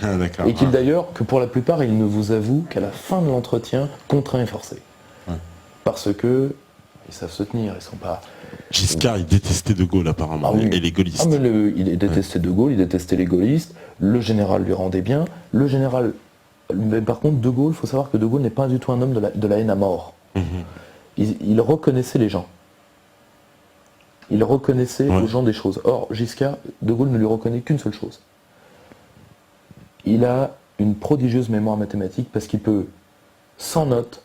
Ah, d'accord. Et qu'il d'ailleurs, que pour la plupart, il ne vous avoue qu'à la fin de l'entretien, contraint et forcé. Ouais. Parce que ils savent se tenir, ils sont pas... Giscard, il détestait De Gaulle apparemment, Ah oui. et les gaullistes. Ah mais il détestait De Gaulle, il détestait les gaullistes, le général lui rendait bien, le général... Mais par contre, De Gaulle, il faut savoir que De Gaulle n'est pas du tout un homme de la haine à mort. Il reconnaissait les gens. Il reconnaissait aux gens des choses. Or, Giscard, De Gaulle ne lui reconnaît qu'une seule chose. Il a une prodigieuse mémoire mathématique parce qu'il peut, sans notes,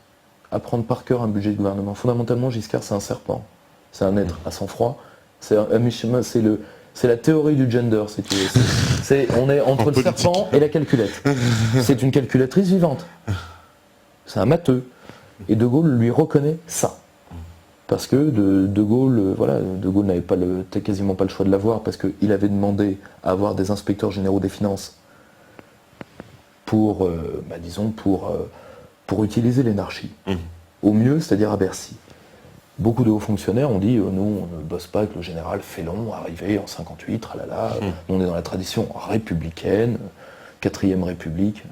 apprendre par cœur un budget de gouvernement. Fondamentalement, Giscard, c'est un serpent. C'est un être à sang-froid. C'est la théorie du gender, si tu veux. On est entre le serpent et la calculette. C'est une calculatrice vivante. C'est un matheux. Et De Gaulle lui reconnaît ça. Parce que De Gaulle, De Gaulle n'avait quasiment pas le choix de l'avoir, parce qu'il avait demandé à avoir des inspecteurs généraux des finances pour utiliser l'énarchie. Au mieux, c'est-à-dire à Bercy. Beaucoup de hauts fonctionnaires ont dit nous, on ne bosse pas avec le général Félon, arrivé en 58, tralala. Nous, on est dans la tradition républicaine, 4ème République,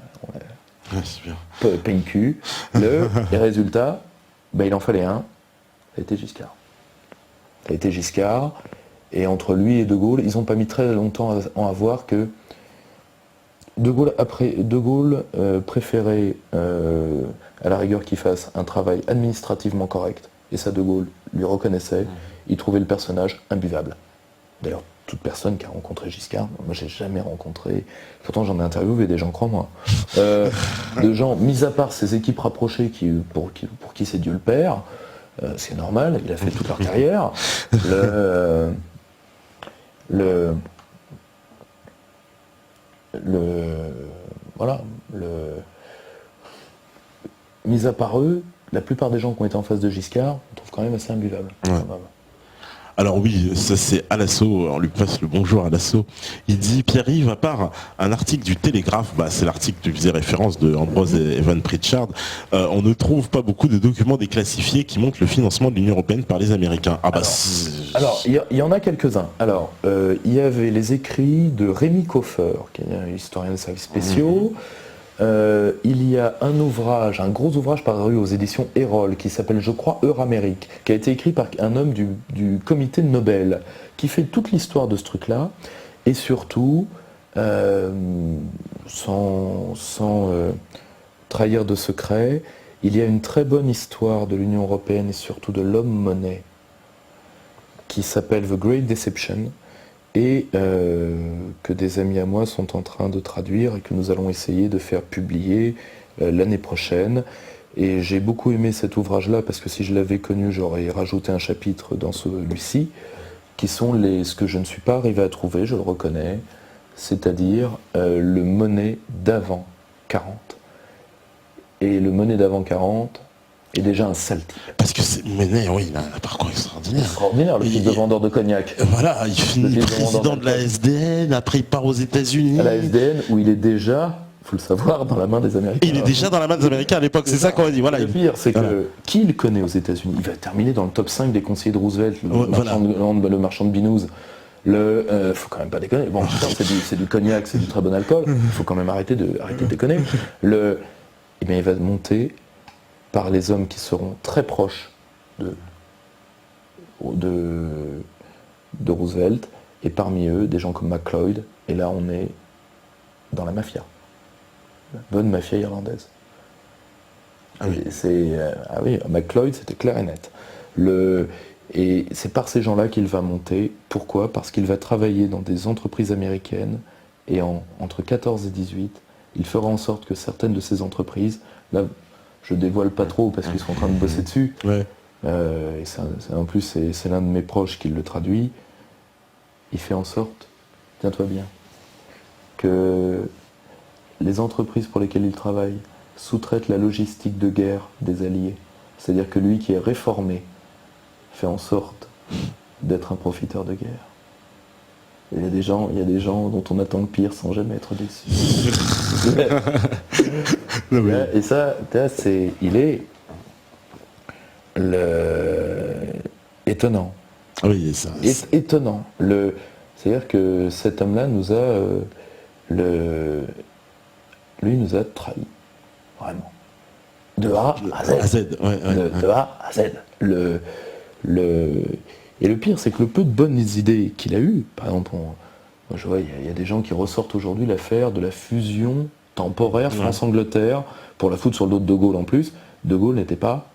PQ. Et résultat, il en fallait un, ça a été Giscard. Ça a été Giscard, et entre lui et De Gaulle, ils n'ont pas mis très longtemps à voir que De Gaulle préférait à la rigueur qu'il fasse un travail administrativement correct, et ça De Gaulle lui reconnaissait. Il trouvait le personnage imbuvable. D'ailleurs, toute personne qui a rencontré Giscard, moi j'ai jamais rencontré, pourtant j'en ai interviewé des gens, crois-moi, de gens, mis à part ses équipes rapprochées pour qui c'est Dieu le Père, c'est normal, il a fait toute leur carrière. Mis à part eux, la plupart des gens qui ont été en face de Giscard, on trouve quand même assez imbuvable. Alors oui, ça c'est Alasso, on lui passe le bonjour Alasso. Il dit Pierre-Yves, à part un article du Télégraphe, c'est l'article que faisait référence de Ambrose Evan Pritchard, on ne trouve pas beaucoup de documents déclassifiés qui montrent le financement de l'Union Européenne par les Américains. Alors, il y en a quelques-uns. Alors, il y avait les écrits de Rémi Coffer, qui est un historien de services spéciaux. Il y a un gros ouvrage paru aux éditions Erol qui s'appelle, je crois, Euramérique, qui a été écrit par un homme du comité de Nobel, qui fait toute l'histoire de ce truc-là, et surtout, sans trahir de secret, il y a une très bonne histoire de l'Union Européenne et surtout de l'homme-monnaie, qui s'appelle The Great Deception, et que des amis à moi sont en train de traduire et que nous allons essayer de faire publier l'année prochaine. Et j'ai beaucoup aimé cet ouvrage-là parce que si je l'avais connu, j'aurais rajouté un chapitre dans celui-ci, qui sont ce que je ne suis pas arrivé à trouver, je le reconnais, c'est-à-dire le monnaie d'avant 40. Et le monnaie d'avant 40 est déjà un sale type. Parce que Monnet, oui, il a un parcours extraordinaire. Extraordinaire, le fils de vendeur de cognac. Voilà, il finit président de la SDN, après il part aux États-Unis. À la SDN, où il est déjà, il faut le savoir, dans la main des Américains. Il est déjà dans la main des Américains à l'époque, c'est ça qu'on a dit. Voilà. Le pire, c'est que qui il connaît aux États-Unis? Il va terminer dans le top 5 des conseillers de Roosevelt, le marchand de binous. Faut quand même pas déconner. Bon, c'est du cognac, c'est du très bon alcool. Il faut quand même arrêter de déconner. Eh bien, il va monter par les hommes qui seront très proches de Roosevelt, et parmi eux, des gens comme McLeod, et là on est dans la mafia. La bonne mafia irlandaise. Ah oui, McLeod, c'était clair et net. Et c'est par ces gens-là qu'il va monter. Pourquoi? Parce qu'il va travailler dans des entreprises américaines, et entre 14 et 18, il fera en sorte que certaines de ces entreprises, là, je dévoile pas trop parce qu'ils sont en train de bosser dessus, et en plus c'est l'un de mes proches qui le traduit, il fait en sorte, tiens-toi bien, que les entreprises pour lesquelles il travaille sous-traitent la logistique de guerre des Alliés. C'est-à-dire que lui qui est réformé fait en sorte d'être un profiteur de guerre. Il y a des gens dont on attend le pire sans jamais être déçu. Et ça, il est étonnant. Oui, ça. Étonnant. C'est-à-dire que cet homme-là nous a lui, il nous a trahis. Vraiment. De A à Z. De A à Z. Et le pire, c'est que le peu de bonnes idées qu'il a eues, par exemple, moi, je vois, il y a des gens qui ressortent aujourd'hui l'affaire de la fusion temporaire France-Angleterre, pour la foutre sur le dos de De Gaulle en plus. De Gaulle n'était pas...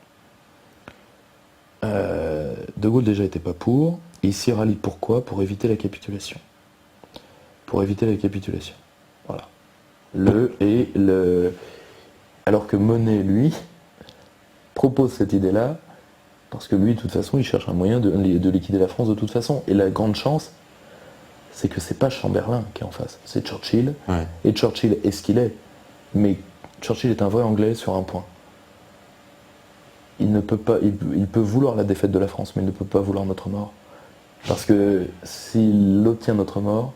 De Gaulle déjà n'était pas pour, et il s'y rallie pourquoi ? Pour éviter la capitulation. Pour éviter la capitulation. Voilà. Alors que Monet, lui, propose cette idée-là, parce que lui, de toute façon, il cherche un moyen de liquider la France de toute façon. Et la grande chance, c'est que c'est pas Chamberlain qui est en face, c'est Churchill. Ouais. Et Churchill est ce qu'il est. Mais Churchill est un vrai Anglais sur un point. Il ne peut pas, il peut vouloir la défaite de la France, mais il ne peut pas vouloir notre mort. Parce que s'il obtient notre mort,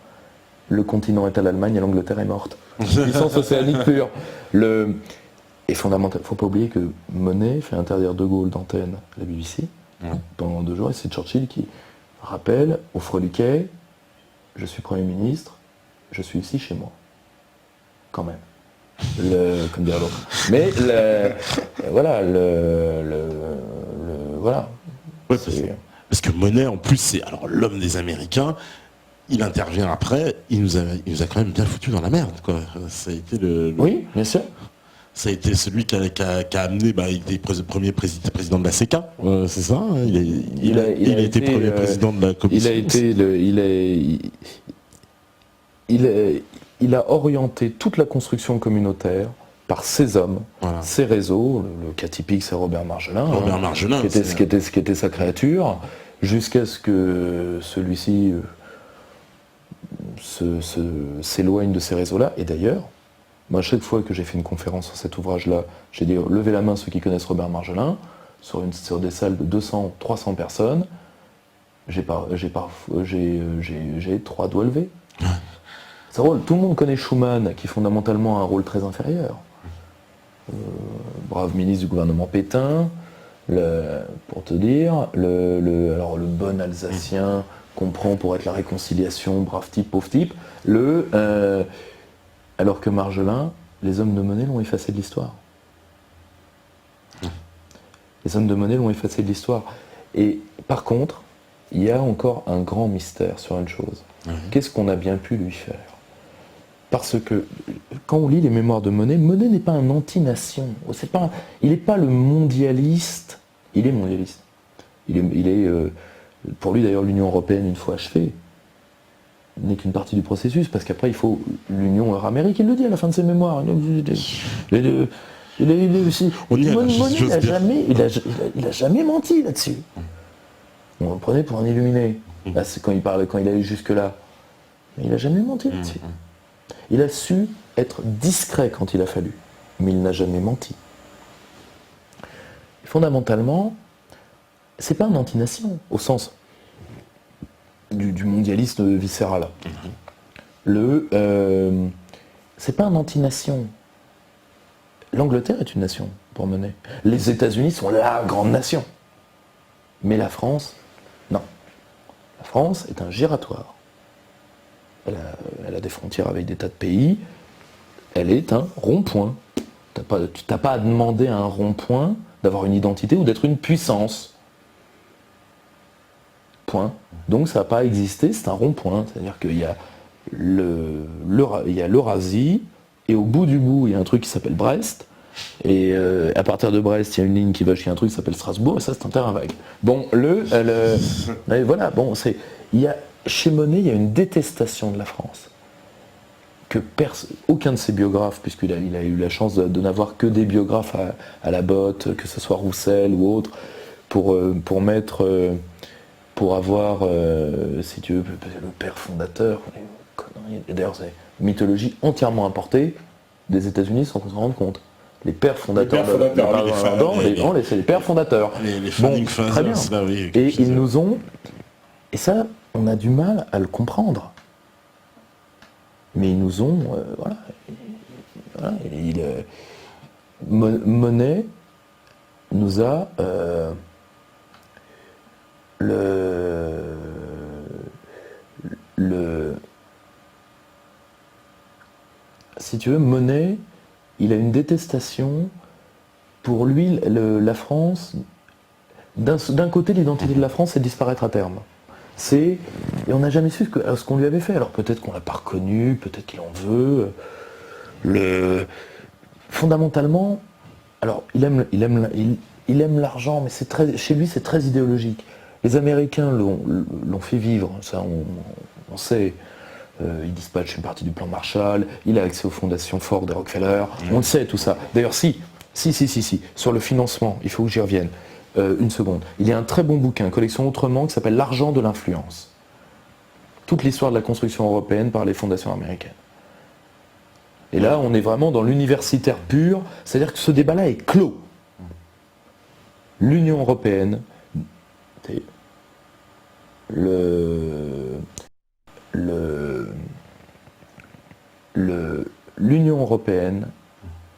le continent est à l'Allemagne et l'Angleterre est morte. Puissance océanique pure. Et fondamental, il ne faut pas oublier que Monet fait interdire De Gaulle d'antenne à la BBC pendant 2 jours, et c'est Churchill qui rappelle au Freluquet, je suis Premier ministre, je suis ici chez moi. Quand même. Comme dirait l'autre. Mais voilà, voilà. Ouais, parce que Monet, en plus, c'est alors l'homme des Américains. Il intervient après. Il nous a quand même bien foutu dans la merde, quoi. Ça a été Oui, bien sûr. Ça a été celui qui a amené. Il était premier président de la CECA, c'est ça. Hein, il a été premier président de la commission. Il a orienté toute la construction communautaire par ses hommes, ses réseaux. Le cas typique, c'est Robert Marjolin. Qui était sa créature, jusqu'à ce que celui-ci s'éloigne de ces réseaux-là. Et d'ailleurs, moi, chaque fois que j'ai fait une conférence sur cet ouvrage-là, j'ai dit levez la main ceux qui connaissent Robert Marjolin, sur des salles de 200, 300 personnes, j'ai 3 doigts levés. Tout le monde connaît Schuman, qui fondamentalement a un rôle très inférieur. Brave ministre du gouvernement Pétain, pour te dire, alors le bon Alsacien qu'on prend pour être la réconciliation, brave type, pauvre type, alors que Marjolin, les hommes de Monet l'ont effacé de l'histoire. Les hommes de Monet l'ont effacé de l'histoire. Et par contre, il y a encore un grand mystère sur une chose. Qu'est-ce qu'on a bien pu lui faire ? Parce que quand on lit les mémoires de Monet, Monet n'est pas un anti-nation. Il n'est pas le mondialiste. Il est mondialiste. Pour lui d'ailleurs, l'Union européenne, une fois achevée, n'est qu'une partie du processus, parce qu'après il faut l'Union euro-amérique. Il le dit à la fin de ses mémoires. Monet, il a jamais menti là-dessus. On le prenait pour un illuminé. Là, c'est quand il allait jusque-là. Mais il n'a jamais menti là-dessus. Il a su être discret quand il a fallu, mais il n'a jamais menti. Et fondamentalement, c'est pas un anti-nation, au sens du mondialiste viscéral. C'est pas un anti-nation. L'Angleterre est une nation, pour Monet. Les États-Unis sont la grande nation. Mais la France, non. La France est un giratoire. Elle a des frontières avec des tas de pays. Elle est un rond-point. Tu n'as pas à demander à un rond-point d'avoir une identité ou d'être une puissance. Point. Donc ça n'a pas existé, c'est un rond-point. C'est-à-dire qu'il y a l'Eurasie, et au bout du bout, il y a un truc qui s'appelle Brest. Et à partir de Brest, il y a une ligne qui va jusqu'à un truc qui s'appelle Strasbourg, et ça c'est un terrain vague. Bon, voilà, bon, chez Monet, il y a une détestation de la France. Que aucun de ses biographes, puisqu'il a eu la chance de n'avoir que des biographes à la botte, que ce soit Roussel ou autre, pour avoir, si tu veux, le père fondateur, d'ailleurs c'est une mythologie entièrement importée des États-Unis sans qu'on se rende compte. Les pères fondateurs, c'est les pères fondateurs. Les founding fathers, très bien. Là, oui, et ils nous ont, et ça, on a du mal à le comprendre. Mais ils nous ont, Monet nous a si tu veux, Monet il a une détestation. Pour lui, la France, d'un côté, l'identité de la France, c'est disparaître à terme. Et on n'a jamais su ce qu'on lui avait fait. Alors peut-être qu'on l'a pas reconnu, peut-être qu'il en veut. Fondamentalement, alors il aime l'argent, mais chez lui, c'est très idéologique. Les Américains l'ont fait vivre, ça on sait. Il dispatche une partie du plan Marshall, il a accès aux fondations Ford et Rockefeller, on le sait tout ça. D'ailleurs, si, sur le financement, il faut que j'y revienne. Une seconde. Il y a un très bon bouquin, collection Autrement, qui s'appelle L'argent de l'influence. Toute l'histoire de la construction européenne par les fondations américaines. Et là, on est vraiment dans l'universitaire pur, c'est-à-dire que ce débat-là est clos. L'Union européenne, l'Union européenne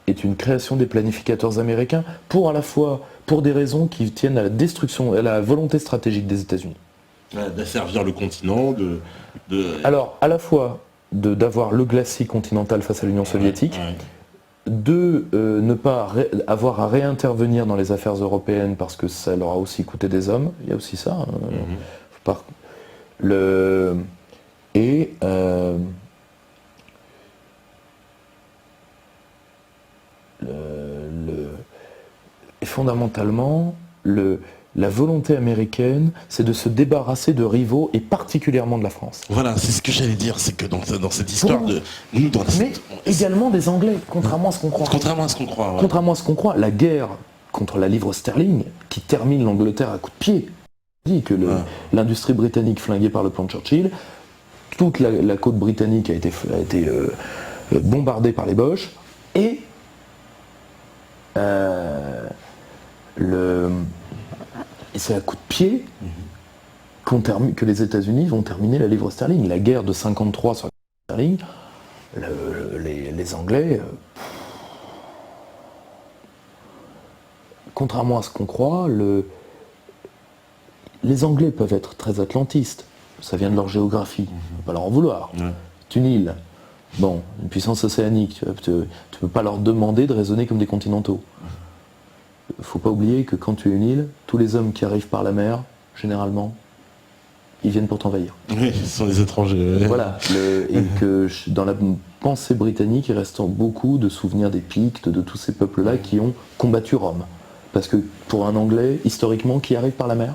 est une création des planificateurs américains à la fois pour des raisons qui tiennent à la destruction, à la volonté stratégique des États-Unis. D'asservir le continent, Alors, à la fois d'avoir le glacis continental face à l'Union soviétique, de ne pas avoir à réintervenir dans les affaires européennes parce que ça leur a aussi coûté des hommes, il y a aussi ça. Et fondamentalement, la volonté américaine, c'est de se débarrasser de rivaux et particulièrement de la France. Voilà, c'est ce que j'allais dire, c'est que dans cette histoire également des Anglais, contrairement à ce qu'on croit. Contrairement à ce qu'on croit. Ouais. Contrairement à ce qu'on croit, la guerre contre la livre sterling, qui termine l'Angleterre à coups de pied, dit que l'industrie britannique flinguée par le plan de Churchill, toute la côte britannique a été bombardée par les Boches, et c'est à coup de pied que les États-Unis vont terminer la livre sterling. La guerre de 53 sur la livre sterling, les Anglais, contrairement à ce qu'on croit, les Anglais peuvent être très atlantistes. Ça vient de leur géographie. On ne peut pas leur en vouloir. C'est une île. Bon, une puissance océanique. Tu ne peux pas leur demander de raisonner comme des continentaux. Il ne faut pas oublier que quand tu es une île, tous les hommes qui arrivent par la mer, généralement, ils viennent pour t'envahir. Oui, ce sont des étrangers. Voilà. Et que dans la pensée britannique, il reste beaucoup de souvenirs des Pictes, de tous ces peuples-là qui ont combattu Rome. Parce que pour un Anglais, historiquement, qui arrive par la mer ?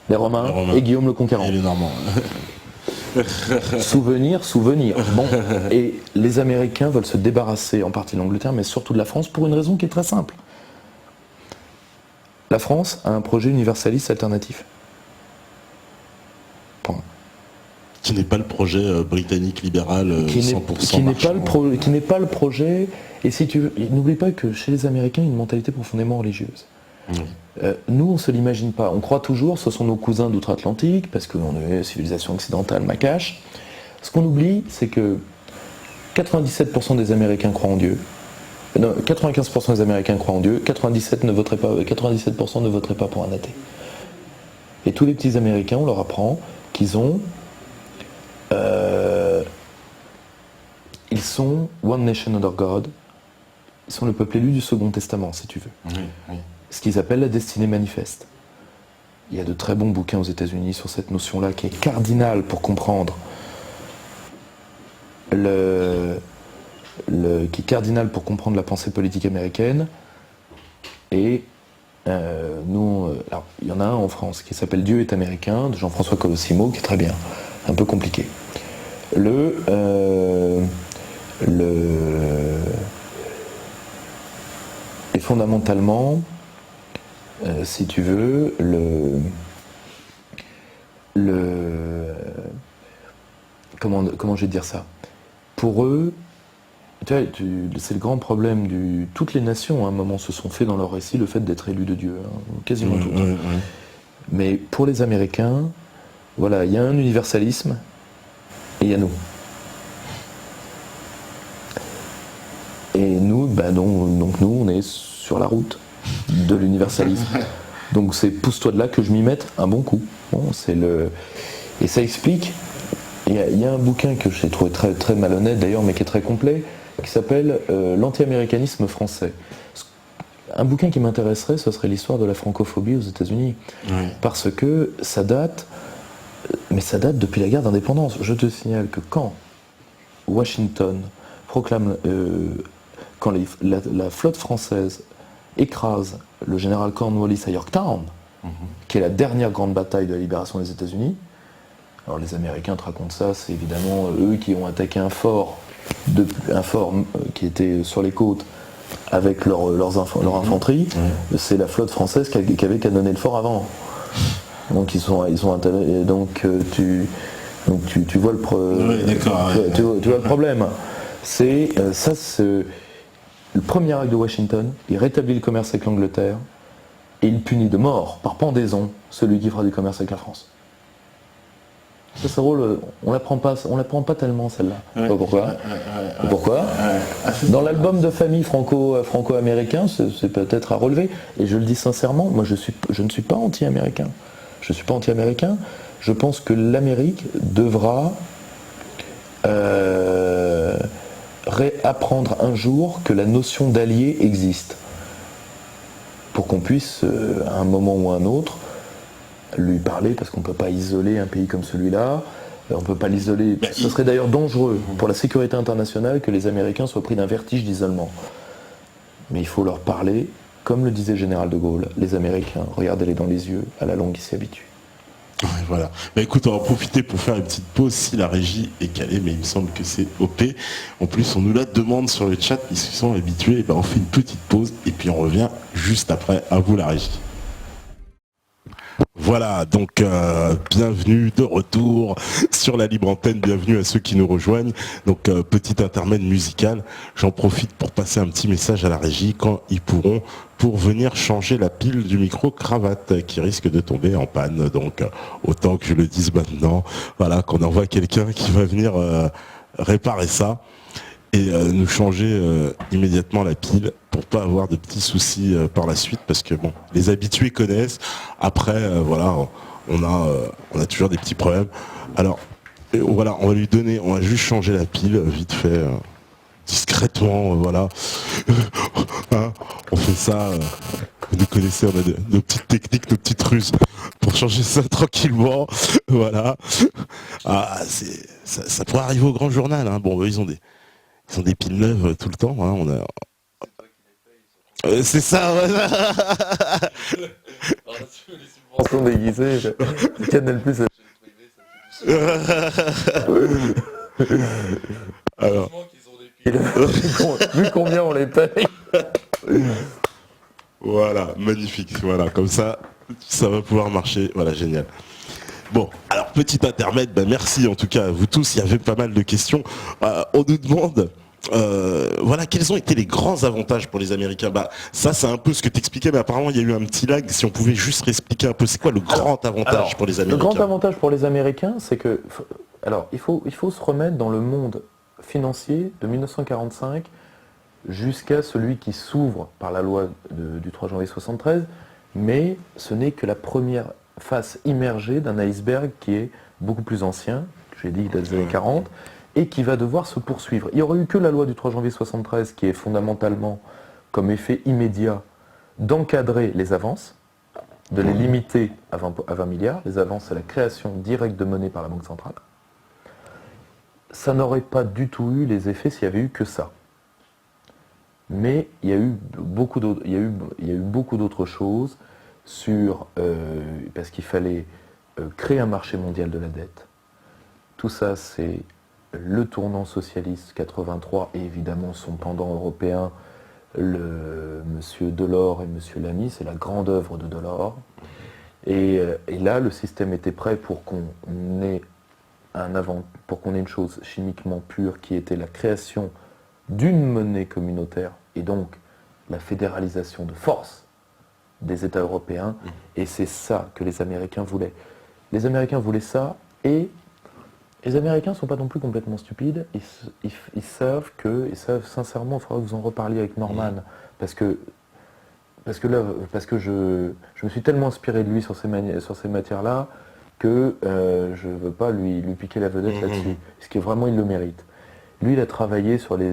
Les Romains et Guillaume le Conquérant. Et les Normands. Souvenir. Bon. Et les Américains veulent se débarrasser en partie de l'Angleterre, mais surtout de la France, pour une raison qui est très simple. La France a un projet universaliste alternatif. Point. Qui n'est pas le projet britannique libéral 100% qui n'est pas le projet. Et si tu veux, n'oublie pas que chez les Américains, il y a une mentalité profondément religieuse. Nous, on ne se l'imagine pas. On croit toujours, ce sont nos cousins d'outre-Atlantique, parce qu'on est civilisation occidentale, macache. Ce qu'on oublie, c'est que 97% des Américains croient en Dieu. Non, 95% des Américains croient en Dieu, 97% ne voteraient pas pour un athée. Et tous les petits Américains, on leur apprend qu'ils ont... ils sont One Nation Under God. Ils sont le peuple élu du Second Testament, si tu veux. Oui. Ce qu'ils appellent la destinée manifeste. Il y a de très bons bouquins aux États-Unis sur cette notion-là qui est cardinale pour comprendre qui est cardinale pour comprendre la pensée politique américaine. Et alors, il y en a un en France qui s'appelle Dieu est américain, de Jean-François Colosimo, qui est très bien, un peu compliqué. Et fondamentalement, si tu veux, comment je vais te dire ça ? Pour eux, tu vois, c'est le grand problème toutes les nations, à un moment, se sont fait dans leur récit le fait d'être élus de Dieu, quasiment toutes. Mais pour les Américains, voilà, il y a un universalisme et il y a nous. Et nous, donc nous, on est sur la route de l'universalisme. Donc c'est pousse-toi de là que je m'y mette un bon coup. Bon, et ça explique. Il y a un bouquin que j'ai trouvé très, très malhonnête d'ailleurs, mais qui est très complet, qui s'appelle L'anti-américanisme français. Un bouquin qui m'intéresserait, ce serait l'histoire de la francophobie aux États-Unis. Ouais. Parce que ça date depuis la guerre d'indépendance. Je te signale que quand Washington proclame, quand la flotte française écrase le général Cornwallis à Yorktown, qui est la dernière grande bataille de la libération des États-Unis, alors les Américains te racontent ça, c'est évidemment eux qui ont attaqué un fort qui était sur les côtes avec leur infanterie. C'est la flotte française qui avait canonné le fort avant. Donc tu vois le problème. C'est le premier acte de Washington. Il rétablit le commerce avec l'Angleterre et il punit de mort par pendaison celui qui fera du commerce avec la France. Ça, ce rôle, on l'apprend pas tellement celle-là. Ouais. Pourquoi Dans l'album de famille franco-américain, c'est peut-être à relever. Et je le dis sincèrement, moi je ne suis pas anti-américain. Je ne suis pas anti-américain. Je pense que l'Amérique devra réapprendre un jour que la notion d'allié existe. Pour qu'on puisse, à un moment ou à un autre, lui parler, parce qu'on ne peut pas isoler un pays comme celui-là. On ne peut pas l'isoler. Ce serait d'ailleurs dangereux pour la sécurité internationale que les Américains soient pris d'un vertige d'isolement. Mais il faut leur parler, comme le disait le général de Gaulle, les Américains, regardez-les dans les yeux, à la longue ils s'y habituent. Ouais, voilà. Bah écoute, on va en profiter pour faire une petite pause si la régie est calée, mais il me semble que c'est OP. En plus, on nous la demande sur le chat, ils se sont habitués. Bah, on fait une petite pause et puis on revient juste après. À vous la régie. Voilà, donc bienvenue de retour sur la libre antenne, bienvenue à ceux qui nous rejoignent. Donc petit intermède musical, j'en profite pour passer un petit message à la régie quand ils pourront, pour venir changer la pile du micro cravate qui risque de tomber en panne. Donc autant que je le dise maintenant, voilà, qu'on envoie quelqu'un qui va venir réparer ça et nous changer immédiatement la pile pour pas avoir de petits soucis par la suite, parce que bon, les habitués connaissent. Après voilà, on a toujours des petits problèmes. Alors voilà, on va juste changer la pile vite fait, discrètement, voilà. Hein, on fait ça, vous connaissez, on a nos petites techniques, nos petites ruses pour changer ça tranquillement. Voilà. Ah, ça pourrait arriver au grand journal, hein. Bon, eux, ils ont des piles neuves tout le temps, hein. C'est ça, ouais. Les subventions déguisées, Canal Plus. Alors, vu combien on les paye. voilà, magnifique, voilà, comme ça va pouvoir marcher, voilà, génial. Bon, alors petit intermède, merci en tout cas à vous tous, il y avait pas mal de questions. On nous demande, voilà, quels ont été les grands avantages pour les Américains? Ça c'est un peu ce que tu expliquais, mais apparemment il y a eu un petit lag, si on pouvait juste réexpliquer un peu, c'est quoi le grand avantage pour les Américains? Le grand avantage pour les Américains, c'est que, alors il faut se remettre dans le monde financier de 1945 jusqu'à celui qui s'ouvre par la loi du 3 janvier 73, mais ce n'est que la première face immergée d'un iceberg qui est beaucoup plus ancien, que j'ai dit des années 40, et qui va devoir se poursuivre. Il n'y aurait eu que la loi du 3 janvier 73 qui est fondamentalement comme effet immédiat d'encadrer les avances, de les limiter à 20 milliards. Les avances, c'est la création directe de monnaie par la Banque centrale. Ça n'aurait pas du tout eu les effets s'il n'y avait eu que ça. Mais il y a eu beaucoup d'autres choses parce qu'il fallait créer un marché mondial de la dette. Tout ça, c'est le tournant socialiste 83 et évidemment son pendant européen, monsieur Delors et monsieur Lamy, c'est la grande œuvre de Delors. Et là, le système était prêt pour qu'on ait une chose chimiquement pure qui était la création d'une monnaie communautaire et donc la fédéralisation de force des États européens. Et c'est ça que les Américains voulaient. Les Américains voulaient ça, et les Américains ne sont pas non plus complètement stupides. Ils savent sincèrement, il faudra que vous en reparliez avec Norman, parce que je me suis tellement inspiré de lui sur ces matières-là que je ne veux pas lui piquer la vedette là-dessus, parce que vraiment il le mérite. Lui, il a travaillé sur les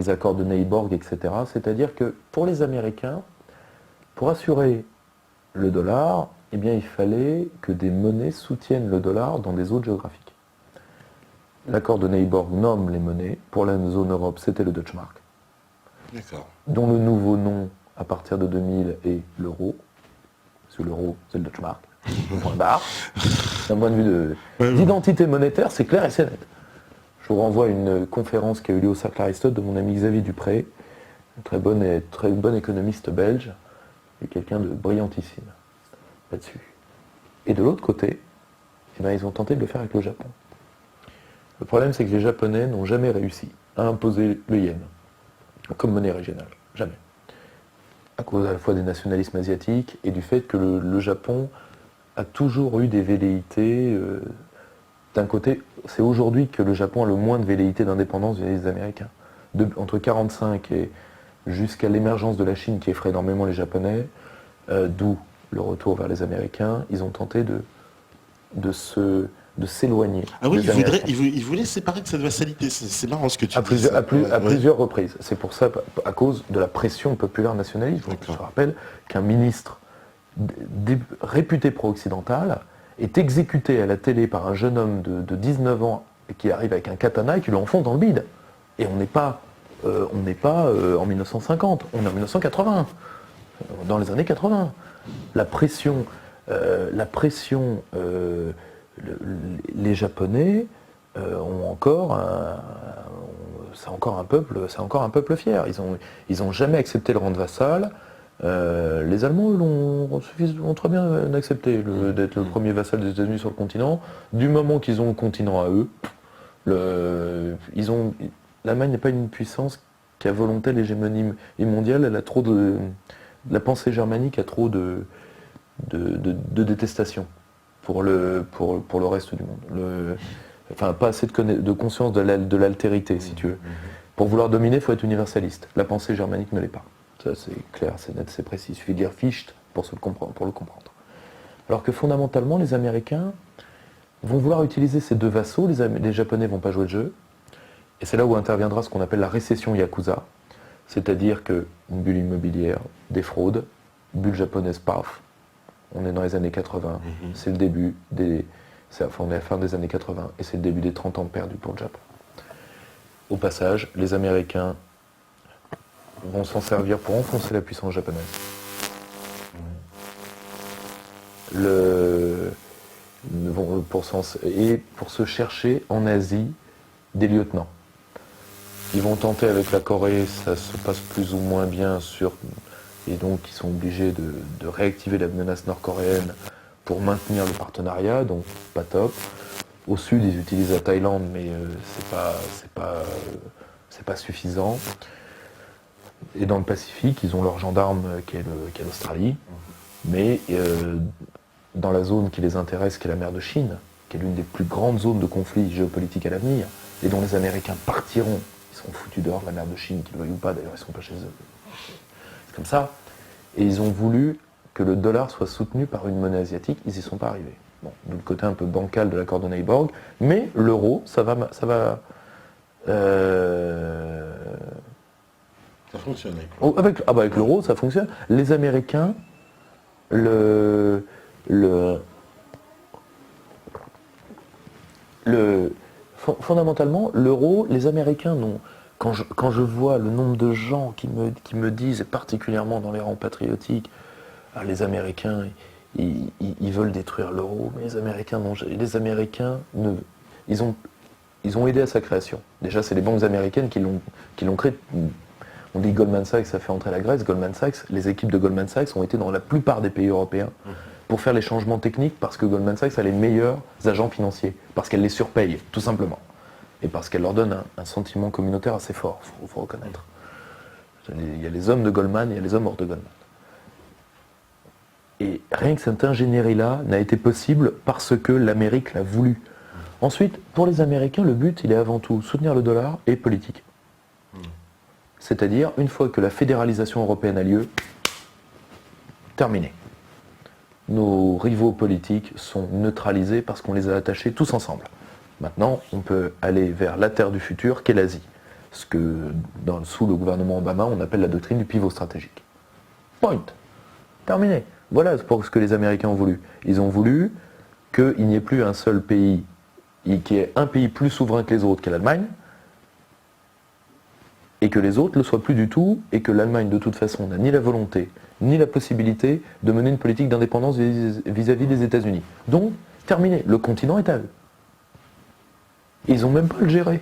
accords de Neyborg, etc. C'est-à-dire que pour les Américains, pour assurer le dollar, eh bien, il fallait que des monnaies soutiennent le dollar dans des zones géographiques. L'accord de Neyborg nomme les monnaies. Pour la zone Europe, c'était le Deutschmark, dont le nouveau nom, à partir de 2000, est l'euro. Parce que l'euro, c'est le Deutschmark. Point barre. D'un point de vue d'identité monétaire, c'est clair et c'est net. Je vous renvoie à une conférence qui a eu lieu au Cercle Aristote de mon ami Xavier Dupré, un très bon économiste belge, et quelqu'un de brillantissime là-dessus. Et de l'autre côté, eh bien, ils ont tenté de le faire avec le Japon. Le problème, c'est que les Japonais n'ont jamais réussi à imposer le yen comme monnaie régionale. Jamais. À cause à la fois des nationalismes asiatiques et du fait que le Japon a toujours eu des velléités. D'un côté, c'est aujourd'hui que le Japon a le moins de velléités d'indépendance des Américains. Entre 1945 et jusqu'à l'émergence de la Chine qui effraie énormément les Japonais, d'où le retour vers les Américains, ils ont tenté de s'éloigner. Ah oui, ils voulaient séparer de cette vassalité. C'est marrant ce que tu dis. À plusieurs reprises. C'est pour ça, à cause de la pression populaire nationaliste. Je rappelle qu'un ministre réputé pro-occidental est exécuté à la télé par un jeune homme de 19 ans qui arrive avec un katana et qui lui enfonce dans le bide. Et on n'est pas en 1950, on est en 1980, dans les années 80. Les Japonais ont encore c'est encore un peuple fier. Ils ont jamais accepté le rang de vassal. Les Allemands l'ont très bien accepté d'être le premier vassal des États-Unis sur le continent. Du moment qu'ils ont le continent à eux, l'Allemagne n'est pas une puissance qui a volonté l'hégémonie mondiale. Elle a trop la pensée germanique a trop de détestation pour le reste du monde. Pas assez de conscience de l'altérité, si tu veux. Pour vouloir dominer, il faut être universaliste. La pensée germanique ne l'est pas. Ça, c'est clair, c'est net, c'est précis. Il suffit de lire Fichte pour le comprendre. Alors que fondamentalement, les Américains vont vouloir utiliser ces deux vassaux, les Japonais ne vont pas jouer le jeu, et c'est là où interviendra ce qu'on appelle la récession Yakuza, c'est-à-dire qu'une bulle immobilière, des fraudes, bulle japonaise, paf, on est dans les années 80, c'est le début on est à la fin des années 80, et c'est le début des 30 ans perdus pour le Japon. Au passage, les Américains vont s'en servir pour enfoncer la puissance japonaise. Pour se chercher en Asie des lieutenants. Ils vont tenter avec la Corée, ça se passe plus ou moins bien et donc ils sont obligés de réactiver la menace nord-coréenne pour maintenir le partenariat, donc pas top. Au sud, ils utilisent la Thaïlande, mais c'est pas suffisant. Et dans le Pacifique, ils ont leur gendarme qui est l'Australie, mais dans la zone qui les intéresse, qui est la mer de Chine, qui est l'une des plus grandes zones de conflit géopolitique à l'avenir, et dont les Américains partiront, ils seront foutus dehors de la mer de Chine, qu'ils le veuillent ou pas, d'ailleurs ils ne seront pas chez eux. C'est comme ça. Et ils ont voulu que le dollar soit soutenu par une monnaie asiatique, ils n'y sont pas arrivés. Bon, d'où le côté un peu bancal de l'accord de Neyborg, mais l'euro, ça va ça fonctionne. Avec l'euro, ça fonctionne. Les Américains, fondamentalement, l'euro, les Américains n'ont. Quand je vois le nombre de gens qui me disent, et particulièrement dans les rangs patriotiques, les Américains, ils veulent détruire l'euro, mais les Américains ils ont aidé à sa création. Déjà, c'est les banques américaines qui l'ont créé. On dit Goldman Sachs, ça fait entrer la Grèce. Goldman Sachs, les équipes de Goldman Sachs ont été dans la plupart des pays européens pour faire les changements techniques parce que Goldman Sachs a les meilleurs agents financiers, parce qu'elle les surpaye, tout simplement. Et parce qu'elle leur donne un sentiment communautaire assez fort, il faut reconnaître. Il y a les hommes de Goldman, il y a les hommes hors de Goldman. Et rien que cette ingénierie-là n'a été possible parce que l'Amérique l'a voulu. Ensuite, pour les Américains, le but, il est avant tout soutenir le dollar et politique. C'est-à-dire, une fois que la fédéralisation européenne a lieu, terminé. Nos rivaux politiques sont neutralisés parce qu'on les a attachés tous ensemble. Maintenant, on peut aller vers la terre du futur, qu'est l'Asie. Ce que, sous le gouvernement Obama, on appelle la doctrine du pivot stratégique. Point. Terminé. Voilà pour ce que les Américains ont voulu. Ils ont voulu qu'il n'y ait plus un seul pays, qu'il y ait un pays plus souverain que les autres, qu'est l'Allemagne, et que les autres ne le soient plus du tout, et que l'Allemagne, de toute façon, n'a ni la volonté, ni la possibilité de mener une politique d'indépendance vis-à-vis des États-Unis. Donc, terminé. Le continent est à eux. Ils n'ont même pas à le gérer.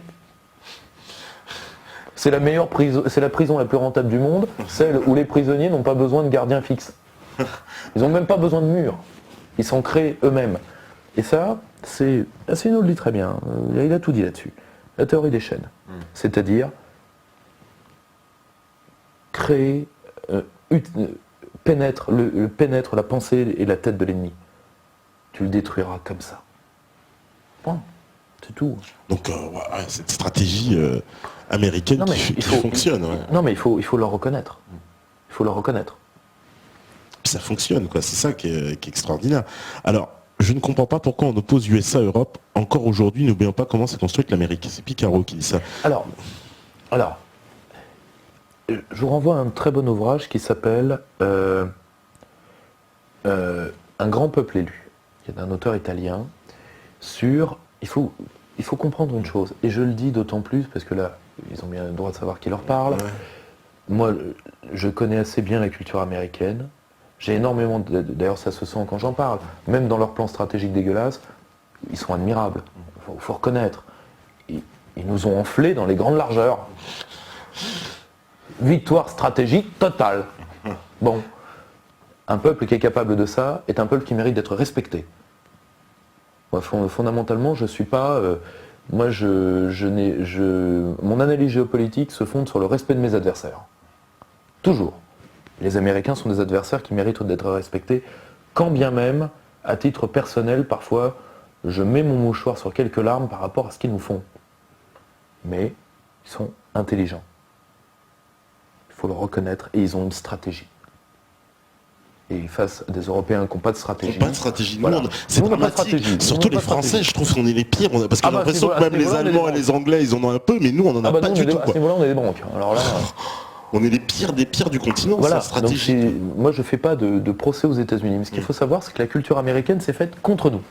C'est la meilleure prison, c'est la prison la plus rentable du monde, celle où les prisonniers n'ont pas besoin de gardiens fixes. Ils n'ont même pas besoin de murs. Ils s'en créent eux-mêmes. Et ça, c'est... Asselineau le dit très bien. Il a tout dit là-dessus. La théorie des chaînes. C'est-à-dire créer, pénètre la pensée et la tête de l'ennemi. Tu le détruiras comme ça. Point. C'est tout. Donc, cette stratégie américaine qui fonctionne. Ouais. Non, mais il faut le reconnaître. Il faut le reconnaître. Ça fonctionne, quoi. C'est ça qui est extraordinaire. Alors, je ne comprends pas pourquoi on oppose USA-Europe. Encore aujourd'hui, n'oublions pas comment s'est construite l'Amérique. C'est Picaro qui dit ça. Alors, je vous renvoie à un très bon ouvrage qui s'appelle Un grand peuple élu, qui est d'un auteur italien, sur... Il faut comprendre une chose, et je le dis d'autant plus parce que là, ils ont bien le droit de savoir qui leur parle. Ouais. Moi, je connais assez bien la culture américaine. J'ai énormément... D'ailleurs, ça se sent quand j'en parle. Même dans leur plan stratégique dégueulasse, ils sont admirables. Il faut reconnaître. Ils nous ont enflés dans les grandes largeurs. Victoire stratégique totale. Bon. Un peuple qui est capable de ça est un peuple qui mérite d'être respecté. Moi, fondamentalement, je suis pas... mon analyse géopolitique se fonde sur le respect de mes adversaires. Toujours. Les Américains sont des adversaires qui méritent d'être respectés, quand bien même, à titre personnel, parfois, je mets mon mouchoir sur quelques larmes par rapport à ce qu'ils nous font. Mais ils sont intelligents. Il faut le reconnaître, et ils ont une stratégie. Et face à des Européens qui n'ont pas de stratégie. Pas de stratégie. Voilà. C'est dramatique. Surtout les Français, je trouve qu'on est les pires. Parce qu'on a l'impression que même les Allemands et les Anglais, ils en ont un peu, mais nous, on n'en a pas du tout. À ce niveau-là, on est des banques. Alors là... On est les pires des pires du continent, voilà. C'est stratégique. Donc moi, je ne fais pas de procès aux États-Unis. Mais ce qu'il faut savoir, c'est que la culture américaine s'est faite contre nous.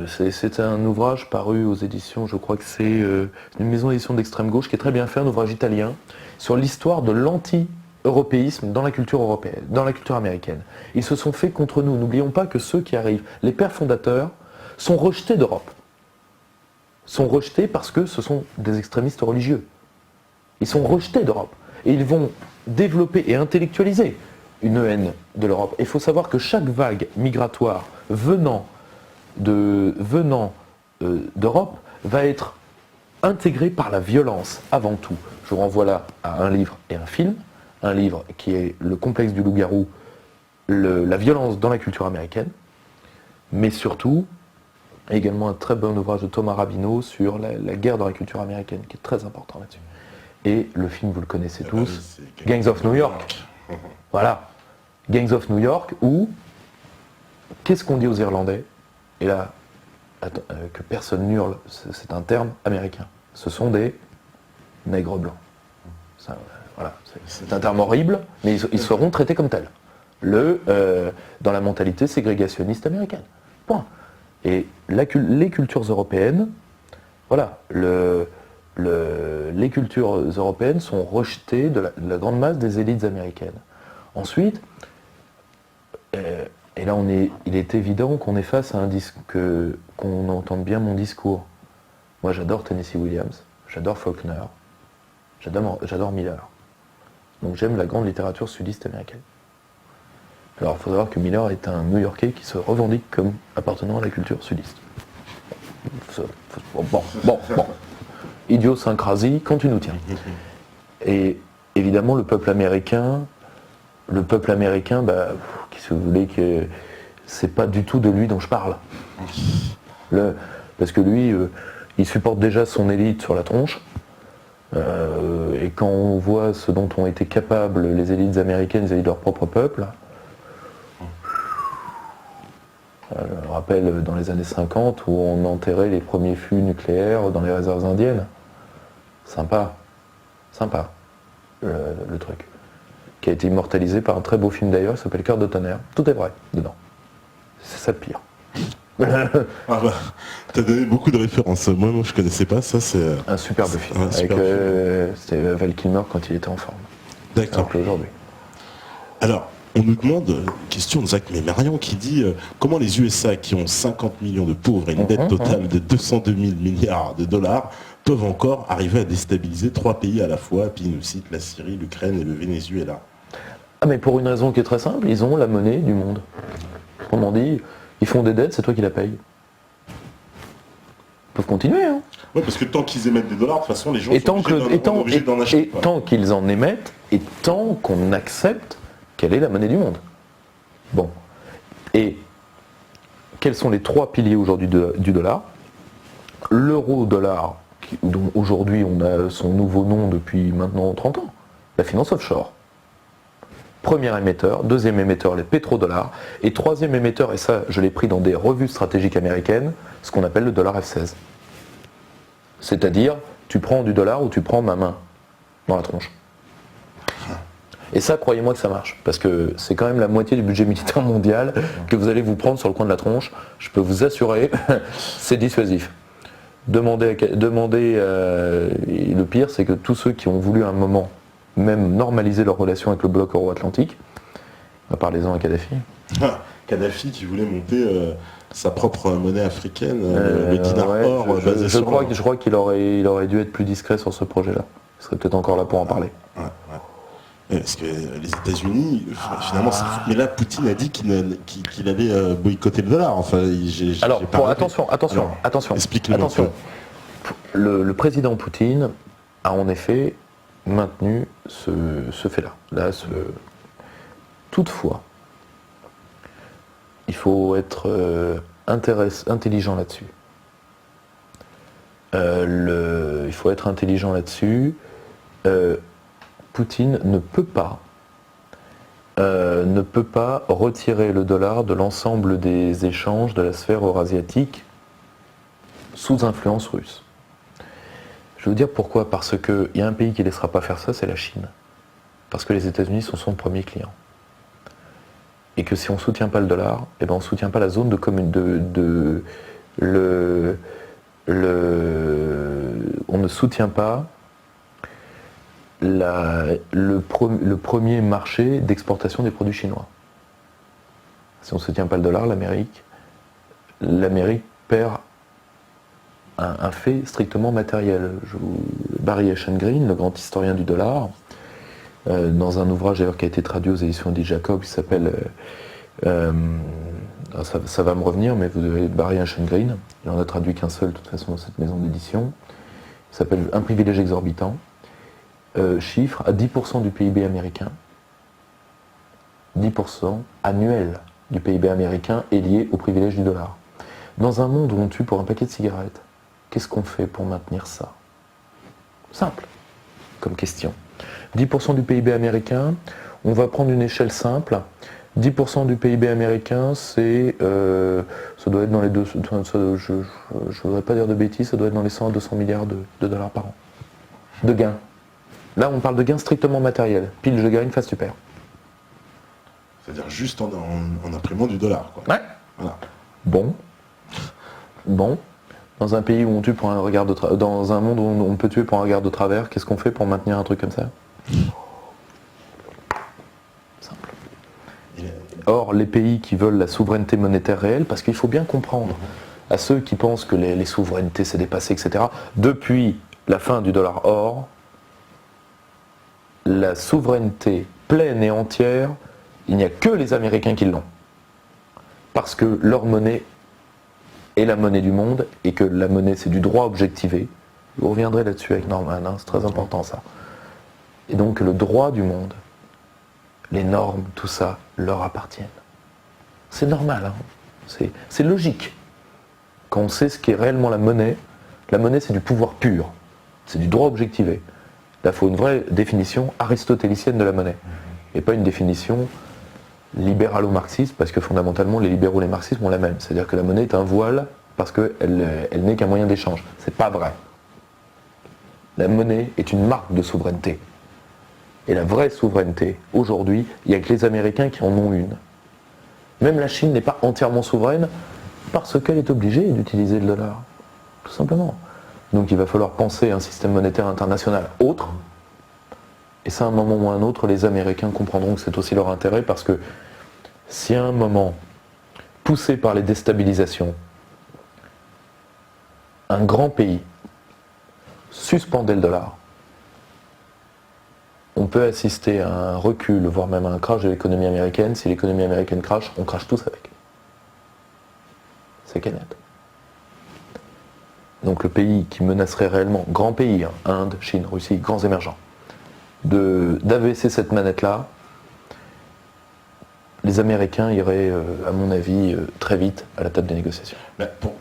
C'est un ouvrage paru aux éditions, je crois que c'est une maison d'édition d'extrême gauche qui est très bien fait, un ouvrage italien, sur l'histoire de l'anti-européisme dans la culture européenne, dans la culture américaine. Ils se sont faits contre nous. N'oublions pas que ceux qui arrivent, les pères fondateurs, sont rejetés d'Europe. Sont rejetés parce que ce sont des extrémistes religieux. Ils sont rejetés d'Europe. Et ils vont développer et intellectualiser une haine de l'Europe. Il faut savoir que chaque vague migratoire venant d'Europe va être intégrée par la violence avant tout. Je vous renvoie là à un livre et un film. Un livre qui est Le complexe du loup-garou, la violence dans la culture américaine, mais surtout également un très bon ouvrage de Thomas Rabineau sur la guerre dans la culture américaine, qui est très important là-dessus. Et le film, vous le connaissez tous, Gangs of New York. Voilà, Gangs of New York, où, qu'est-ce qu'on dit aux Irlandais? Et là, que personne n'hurle, c'est un terme américain. Ce sont des nègres blancs. Ça, voilà, c'est un terme horrible, mais ils seront traités comme tels. Dans la mentalité ségrégationniste américaine. Point. Et les cultures européennes, voilà, les cultures européennes sont rejetées de la grande masse des élites américaines. Ensuite, et là il est évident qu'on est face à qu'on entende bien mon discours. Moi j'adore Tennessee Williams, j'adore Faulkner, j'adore Miller. Donc j'aime la grande littérature sudiste américaine. Alors il faut savoir que Miller est un New-Yorkais qui se revendique comme appartenant à la culture sudiste. Bon. Idiosyncrasie, quand tu nous tiens. Et évidemment le peuple américain, si vous voulez, que c'est pas du tout de lui dont je parle. Parce que lui, il supporte déjà son élite sur la tronche. Et quand on voit ce dont ont été capables les élites américaines vis-à-vis de leur propre peuple, Je me rappelle dans les années 50 où on enterrait les premiers fûts nucléaires dans les réserves indiennes. Sympa, le truc. Qui a été immortalisé par un très beau film d'ailleurs, il s'appelle Cœur de tonnerre. Tout est vrai dedans. C'est ça le pire. Ah bah, t'as donné beaucoup de références. Moi, je connaissais pas ça. C'est un superbe film. C'était Val Kilmer quand il était en forme. D'accord. Aujourd'hui. Alors, on nous demande, question de Zach Mémarian qui dit comment les USA qui ont 50 millions de pauvres et une dette totale de 202 000 milliards de dollars peuvent encore arriver à déstabiliser 3 pays à la fois, puis il nous cite la Syrie, l'Ukraine et le Venezuela. Ah mais pour une raison qui est très simple, ils ont la monnaie du monde. Autrement dit, ils font des dettes, c'est toi qui la payes. Ils peuvent continuer, hein. Oui, parce que tant qu'ils émettent des dollars, de toute façon, les gens sont obligés d'en acheter. Et tant qu'ils en émettent, et tant qu'on accepte quelle est la monnaie du monde. Bon. Et quels sont les 3 piliers aujourd'hui du dollar? L'euro-dollar, dont aujourd'hui on a son nouveau nom depuis maintenant 30 ans, la finance offshore. Premier émetteur, deuxième émetteur, les pétrodollars, et troisième émetteur, et ça je l'ai pris dans des revues stratégiques américaines, ce qu'on appelle le dollar F-16. C'est-à-dire, tu prends du dollar ou tu prends ma main dans la tronche. Et ça, croyez-moi que ça marche, parce que c'est quand même la moitié du budget militaire mondial que vous allez vous prendre sur le coin de la tronche. Je peux vous assurer, c'est dissuasif. Le pire, c'est que tous ceux qui ont voulu à un moment même normaliser leur relation avec le bloc euro-atlantique, parlez-en à Kadhafi. Kadhafi qui voulait monter sa propre monnaie africaine, le dinar or basé sur l'or. Je crois qu'il aurait dû être plus discret sur ce projet-là. Il serait peut-être encore là pour en parler. Ouais. Parce que les États-Unis, finalement, mais là, Poutine a dit qu'il allait boycotter le dollar. Enfin, attention. Explique-le. Attention. Le président Poutine a en effet maintenu ce fait-là. Toutefois, il faut être intelligent là-dessus. Il faut être intelligent là-dessus. Poutine ne peut pas retirer le dollar de l'ensemble des échanges de la sphère eurasiatique sous influence russe. Je vais vous dire pourquoi. Parce qu'il y a un pays qui ne laissera pas faire ça, c'est la Chine. Parce que les États-Unis sont son premier client. Et que si on ne soutient pas le dollar, on ne soutient pas la zone de commune on ne soutient pas le premier marché d'exportation des produits chinois. Si on ne soutient pas le dollar, l'Amérique perd un fait strictement matériel. Barry Eichengreen, le grand historien du dollar, dans un ouvrage d'ailleurs qui a été traduit aux éditions D. Jacob, qui s'appelle ça va me revenir, mais vous avez Barry Eichengreen, il n'en a traduit qu'un seul de toute façon dans cette maison d'édition, il s'appelle Un privilège exorbitant, chiffre à 10% du PIB américain, 10% annuel du PIB américain est lié au privilège du dollar. Dans un monde où on tue pour un paquet de cigarettes, qu'est-ce qu'on fait pour maintenir ça? Simple, comme question. 10% du PIB américain, on va prendre une échelle simple. 10% du PIB américain, ça doit être dans les je ne voudrais pas dire de bêtises, ça doit être dans les 100 à 200 milliards de dollars par an. De gains. Là, on parle de gains strictement matériels. Pile, je gagne, face, tu perds. C'est-à-dire juste en imprimant du dollar, quoi. Ouais. Voilà. Bon. Dans un pays où on tue pour un regard dans un monde où on peut tuer pour un regard de travers, qu'est-ce qu'on fait pour maintenir un truc comme ça? Simple. Or, les pays qui veulent la souveraineté monétaire réelle, parce qu'il faut bien comprendre, à ceux qui pensent que les souverainetés c'est dépassé, etc., depuis la fin du dollar or, la souveraineté pleine et entière, il n'y a que les Américains qui l'ont. Parce que leur monnaie est la monnaie du monde, et que la monnaie c'est du droit objectivé. Vous reviendrez là-dessus avec Norman, c'est très important ça. Et donc le droit du monde, les normes, tout ça, leur appartiennent. C'est normal, c'est logique. Quand on sait ce qu'est réellement la monnaie c'est du pouvoir pur, c'est du droit objectivé. Là, il faut une vraie définition aristotélicienne de la monnaie, et pas une définition libéralo-marxiste, parce que fondamentalement, les libéraux et les marxistes ont la même. C'est-à-dire que la monnaie est un voile parce qu'elle n'est qu'un moyen d'échange. C'est pas vrai. La monnaie est une marque de souveraineté. Et la vraie souveraineté, aujourd'hui, il n'y a que les Américains qui en ont une. Même la Chine n'est pas entièrement souveraine parce qu'elle est obligée d'utiliser le dollar. Tout simplement. Donc il va falloir penser un système monétaire international autre. Et ça, à un moment ou à un autre, les Américains comprendront que c'est aussi leur intérêt parce que si à un moment, poussé par les déstabilisations, un grand pays suspendait le dollar, on peut assister à un recul, voire même à un crash de l'économie américaine. Si l'économie américaine crache, on crache tous avec. C'est net. Donc le pays qui menacerait réellement, grand pays, hein, Inde, Chine, Russie, grands émergents, d'abaisser cette manette-là, les Américains iraient, à mon avis, très vite à la table des négociations.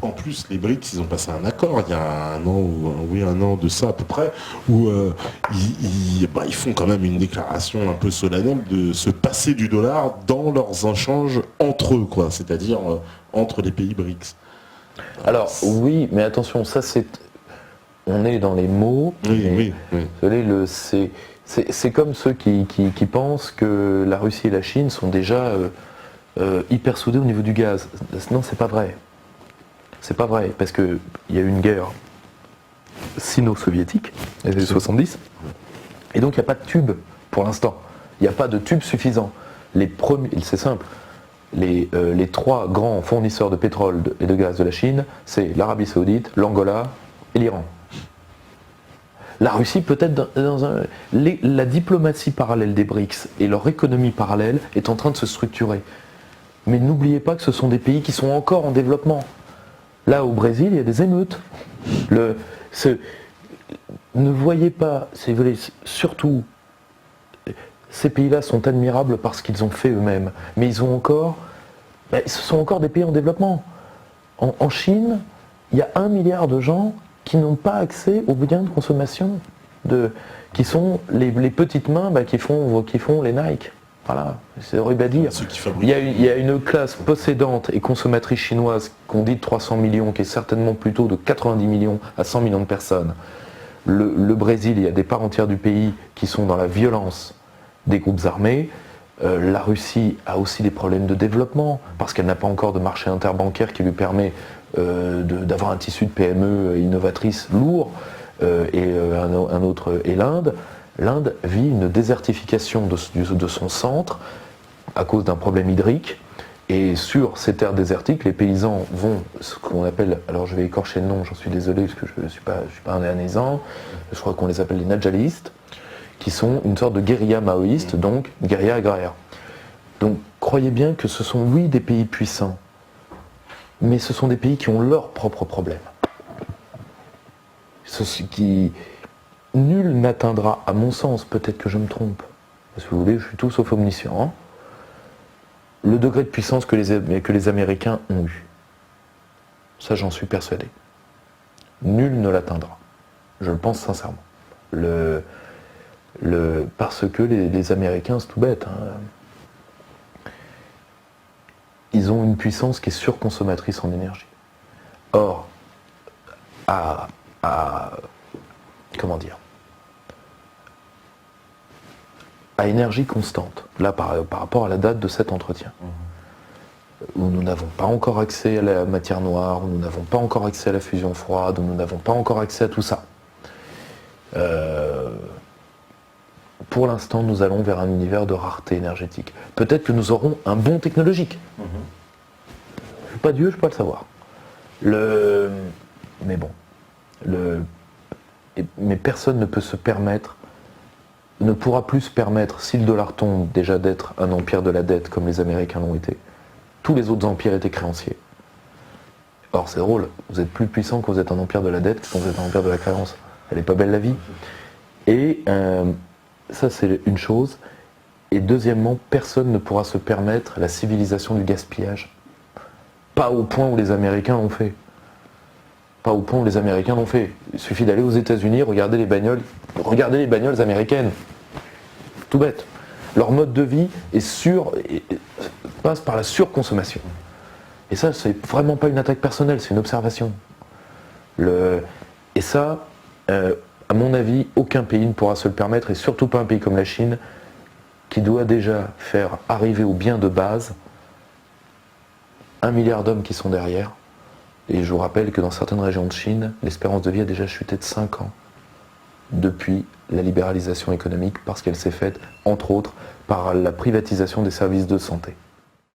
En plus, les BRICS, ils ont passé un accord il y a un an de ça à peu près, où ils font quand même une déclaration un peu solennelle de se passer du dollar dans leurs échanges entre eux, quoi, c'est-à-dire entre les pays BRICS. Alors oui, mais attention, ça c'est... On est dans les mots. Oui. C'est comme ceux qui pensent que la Russie et la Chine sont déjà hyper soudés au niveau du gaz. Non, c'est pas vrai. C'est pas vrai, parce qu'il y a eu une guerre sino-soviétique, les années 70, et donc il n'y a pas de tube pour l'instant. Il n'y a pas de tube suffisant. C'est simple. Les 3 grands fournisseurs de pétrole et de gaz de la Chine, c'est l'Arabie Saoudite, l'Angola et l'Iran. La Russie, peut-être la diplomatie parallèle des BRICS et leur économie parallèle est en train de se structurer. Mais n'oubliez pas que ce sont des pays qui sont encore en développement. Là, au Brésil, il y a des émeutes. Ne voyez pas, si vous voulez, surtout, ces pays-là sont admirables parce qu'ils ont fait eux-mêmes. Mais ce sont encore des pays en développement. En Chine, il y a 1 milliard de gens qui n'ont pas accès aux biens de consommation, qui sont les petites mains qui font les Nike. Voilà, c'est horrible à dire. Il y a une classe possédante et consommatrice chinoise qu'on dit de 300 millions, qui est certainement plutôt de 90 millions à 100 millions de personnes. Le Brésil, il y a des parts entières du pays qui sont dans la violence des groupes armés. La Russie a aussi des problèmes de développement, parce qu'elle n'a pas encore de marché interbancaire qui lui permet d'avoir un tissu de PME innovatrice lourd, et l'Inde. L'Inde vit une désertification de son centre à cause d'un problème hydrique. Et sur ces terres désertiques, les paysans vont, ce qu'on appelle, alors je vais écorcher le nom, j'en suis désolé parce que je ne suis pas un anaisan, je crois qu'on les appelle les nadjalistes, qui sont une sorte de guérilla maoïste, donc une guérilla agraire. Donc croyez bien que ce sont, oui, des pays puissants, mais ce sont des pays qui ont leurs propres problèmes. Nul n'atteindra, à mon sens, peut-être que je me trompe, parce que vous voulez, je suis tout sauf omniscient, hein, le degré de puissance que les Américains ont eu. Ça, j'en suis persuadé. Nul ne l'atteindra. Je le pense sincèrement. Parce que les Américains, c'est tout bête, hein, ils ont une puissance qui est surconsommatrice en énergie. Or, à énergie constante, là par rapport à la date de cet entretien, où nous n'avons pas encore accès à la matière noire, où nous n'avons pas encore accès à la fusion froide, où nous n'avons pas encore accès à tout ça. Pour l'instant, nous allons vers un univers de rareté énergétique. Peut-être que nous aurons un bond technologique. Je ne suis pas Dieu, je peux pas le savoir. Mais bon. Mais personne ne peut se permettre, ne pourra plus se permettre, si le dollar tombe, déjà d'être un empire de la dette comme les Américains l'ont été. Tous les autres empires étaient créanciers. Or, c'est drôle, vous êtes plus puissant quand vous êtes un empire de la dette que quand vous êtes un empire de la créance. Elle n'est pas belle la vie. Et ça, c'est une chose. Et deuxièmement, personne ne pourra se permettre la civilisation du gaspillage. Pas au point où les Américains l'ont fait. Pas au point où les Américains l'ont fait. Il suffit d'aller aux États-Unis, regardez les bagnoles américaines. Tout bête. Leur mode de vie est passe par la surconsommation. Et ça, c'est vraiment pas une attaque personnelle, c'est une observation. Et ça, à mon avis, aucun pays ne pourra se le permettre, et surtout pas un pays comme la Chine, qui doit déjà faire arriver aux biens de base 1 milliard d'hommes qui sont derrière. Et je vous rappelle que dans certaines régions de Chine, l'espérance de vie a déjà chuté de 5 ans depuis la libéralisation économique, parce qu'elle s'est faite, entre autres, par la privatisation des services de santé.